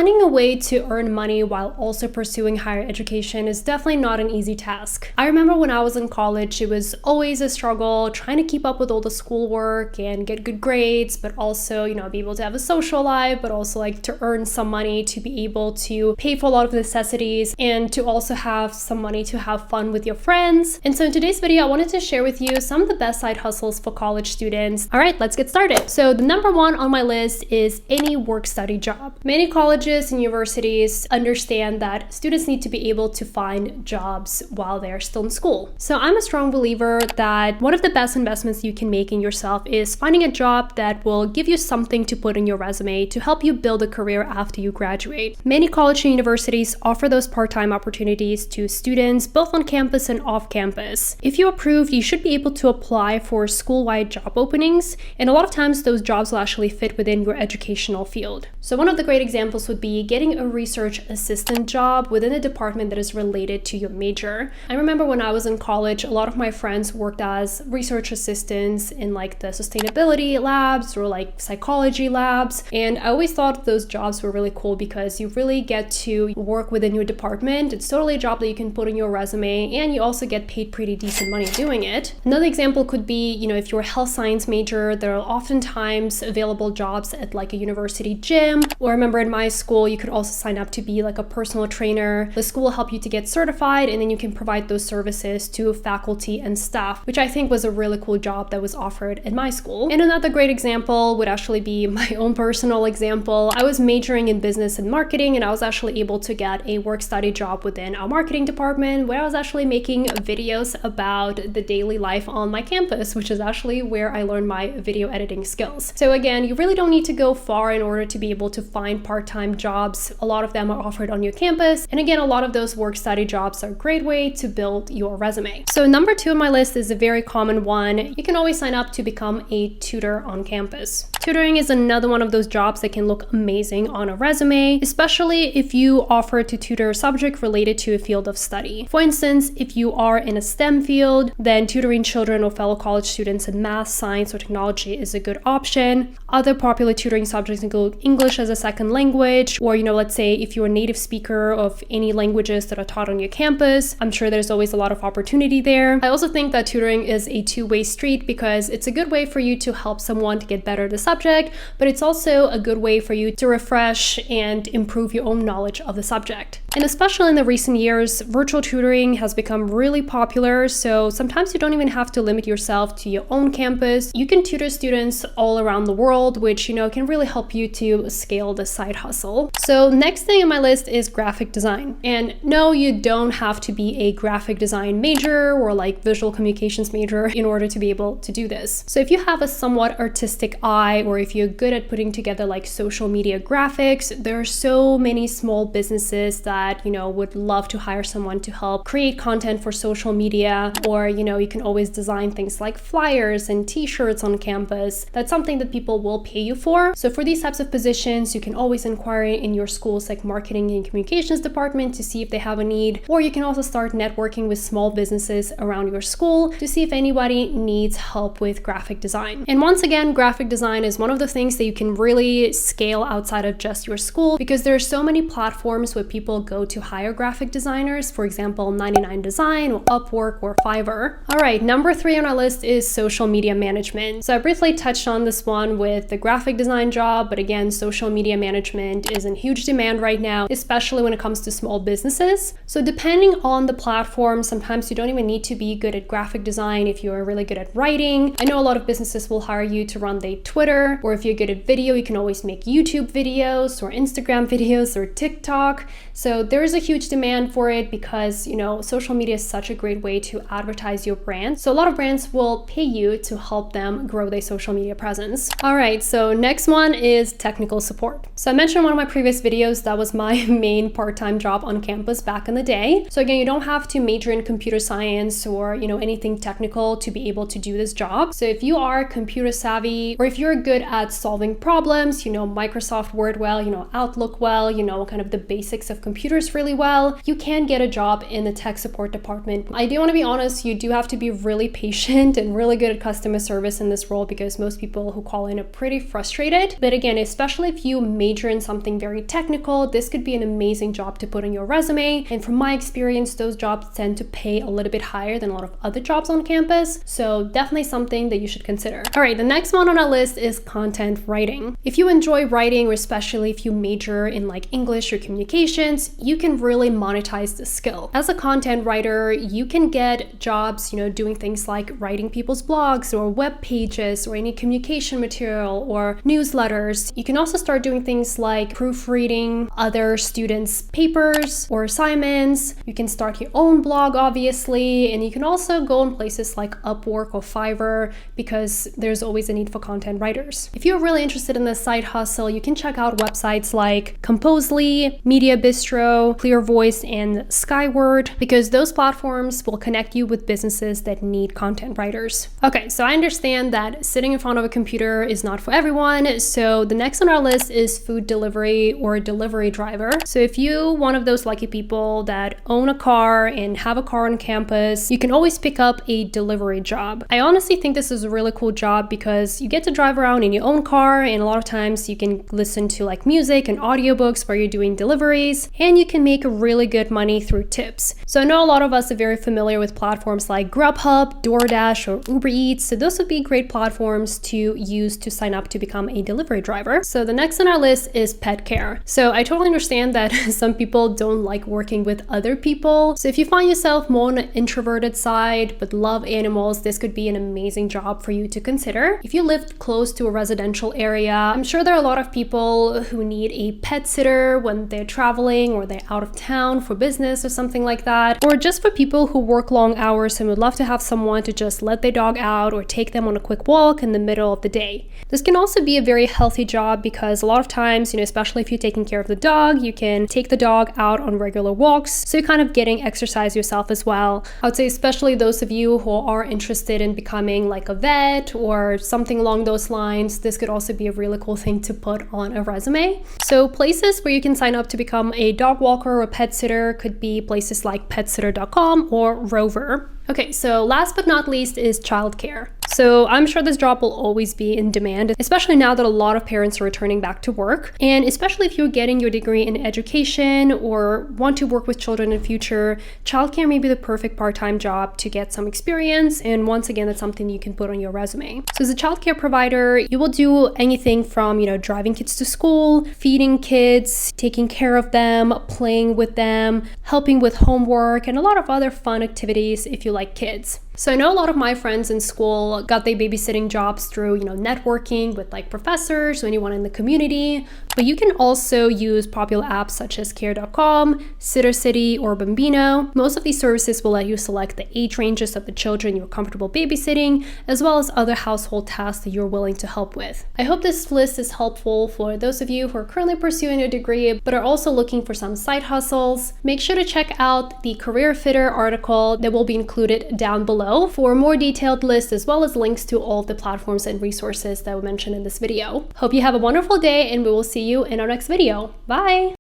finding a way to earn money while also pursuing higher education is definitely not an easy task. I remember when I was in college, it was always a struggle trying to keep up with all the schoolwork and get good grades, but also, be able to have a social life, but also like to earn some money to be able to pay for a lot of necessities and to also have some money to have fun with your friends. And so in today's video, I wanted to share with you some of the best side hustles for college students. All right, let's get started. So the number one on my list is any work-study job. Many colleges and universities understand that students need to be able to find jobs while they're still in school. So I'm a strong believer that one of the best investments you can make in yourself is finding a job that will give you something to put in your resume to help you build a career after you graduate. Many colleges and universities offer those part-time opportunities to students both on campus and off campus. If you're approved, you should be able to apply for school-wide job openings, and a lot of times those jobs will actually fit within your educational field. So one of the great examples would be getting a research assistant job within a department that is related to your major. I remember when I was in college, a lot of my friends worked as research assistants in like the sustainability labs or like psychology labs, and I always thought those jobs were really cool because you really get to work within your department. It's totally a job that you can put in your resume, and you also get paid pretty decent money doing it. Another example could be, if you're a health science major, there are oftentimes available jobs at like a university gym, or I remember in my school, you could also sign up to be like a personal trainer. The school will help you to get certified, and then you can provide those services to faculty and staff, which I think was a really cool job that was offered at my school. And another great example would actually be my own personal example. I was majoring in business and marketing, and I was actually able to get a work-study job within our marketing department where I was actually making videos about the daily life on my campus, which is actually where I learned my video editing skills. So again, you really don't need to go far in order to be able to find part-time jobs. A lot of them are offered on your campus. And again, a lot of those work-study jobs are a great way to build your resume. So number two on my list is a very common one. You can always sign up to become a tutor on campus. Tutoring is another one of those jobs that can look amazing on a resume, especially if you offer to tutor a subject related to a field of study. For instance, if you are in a STEM field, then tutoring children or fellow college students in math, science, or technology is a good option. Other popular tutoring subjects include English as a second language, or let's say if you're a native speaker of any languages that are taught on your campus, I'm sure there's always a lot of opportunity there. I also think that tutoring is a two-way street because it's a good way for you to help someone to get better at the subject, but it's also a good way for you to refresh and improve your own knowledge of the subject. And especially in the recent years, virtual tutoring has become really popular, so sometimes you don't even have to limit yourself to your own campus. You can tutor students all around the world, which can really help you to scale the side hustle. So next thing on my list is graphic design. And no, you don't have to be a graphic design major or like visual communications major in order to be able to do this. So if you have a somewhat artistic eye, or if you're good at putting together like social media graphics, there are so many small businesses that would love to hire someone to help create content for social media, or you can always design things like flyers and t-shirts on campus. That's something that people will pay you for. So for these types of positions, you can always inquire in your school's like marketing and communications department to see if they have a need, or you can also start networking with small businesses around your school to see if anybody needs help with graphic design. And once again, graphic design is one of the things that you can really scale outside of just your school, because there are so many platforms where people go to hire graphic designers, for example 99design or Upwork or Fiverr. All right, number three on our list is social media management. So I briefly touched on this one with the graphic design job, but again, social media management is in huge demand right now, especially when it comes to small businesses. So depending on the platform, sometimes you don't even need to be good at graphic design if you're really good at writing. I know a lot of businesses will hire you to run their Twitter, or if you're good at video, you can always make YouTube videos or Instagram videos or TikTok. So there is a huge demand for it because, social media is such a great way to advertise your brand. So a lot of brands will pay you to help them grow their social media presence. All right, so next one is technical support. So I mentioned in one of my previous videos that was my main part-time job on campus back in the day. So again, you don't have to major in computer science or, anything technical to be able to do this job. So if you are computer savvy, or if you're good at solving problems, Microsoft Word well, Outlook well, kind of the basics of computers really well, you can get a job in the tech support department. I do want to be honest, you do have to be really patient and really good at customer service in this role because most people who call in are pretty frustrated. But again, especially if you major in something something very technical, this could be an amazing job to put on your resume. And from my experience, those jobs tend to pay a little bit higher than a lot of other jobs on campus. So definitely something that you should consider. All right, the next one on our list is content writing. If you enjoy writing, or especially if you major in like English or communications, you can really monetize the skill. As a content writer, you can get jobs, doing things like writing people's blogs or web pages or any communication material or newsletters. You can also start doing things like proofreading other students' papers or assignments. You can start your own blog, obviously, and you can also go on places like Upwork or Fiverr because there's always a need for content writers. If you're really interested in this side hustle, you can check out websites like Composely, Media Bistro, Clear Voice, and Skyward, because those platforms will connect you with businesses that need content writers. Okay, so I understand that sitting in front of a computer is not for everyone. So the next on our list is food delivery or delivery driver. So if you're one of those lucky people that own a car and have a car on campus, you can always pick up a delivery job. I honestly think this is a really cool job because you get to drive around in your own car, and a lot of times you can listen to like music and audiobooks while you're doing deliveries, and you can make really good money through tips. So I know a lot of us are very familiar with platforms like Grubhub, DoorDash, or Uber Eats. So those would be great platforms to use to sign up to become a delivery driver. So the next on our list is pet care. So I totally understand that some people don't like working with other people. So if you find yourself more on an introverted side but love animals, this could be an amazing job for you to consider. If you live close to a residential area, I'm sure there are a lot of people who need a pet sitter when they're traveling or they're out of town for business or something like that, or just for people who work long hours and would love to have someone to just let their dog out or take them on a quick walk in the middle of the day. This can also be a very healthy job because a lot of times, especially if you're taking care of the dog, you can take the dog out on regular walks, so you're kind of getting exercise yourself as well. I would say especially those of you who are interested in becoming like a vet or something along those lines, this could also be a really cool thing to put on a resume. So places where you can sign up to become a dog walker or pet sitter could be places like petsitter.com or Rover. Okay, so last but not least is childcare. So I'm sure this job will always be in demand, especially now that a lot of parents are returning back to work. And especially if you're getting your degree in education or want to work with children in the future, childcare may be the perfect part-time job to get some experience. And once again, that's something you can put on your resume. So as a childcare provider, you will do anything from, driving kids to school, feeding kids, taking care of them, playing with them, helping with homework, and a lot of other fun activities if you like kids. So I know a lot of my friends in school got their babysitting jobs through, networking with like professors or anyone in the community, but you can also use popular apps such as Care.com, SitterCity, or Bambino. Most of these services will let you select the age ranges of the children you're comfortable babysitting, as well as other household tasks that you're willing to help with. I hope this list is helpful for those of you who are currently pursuing a degree, but are also looking for some side hustles. Make sure to check out the Career Fitter article that will be included down below for a more detailed list, as well as links to all of the platforms and resources that were mentioned in this video. Hope you have a wonderful day, and we will see you in our next video. Bye!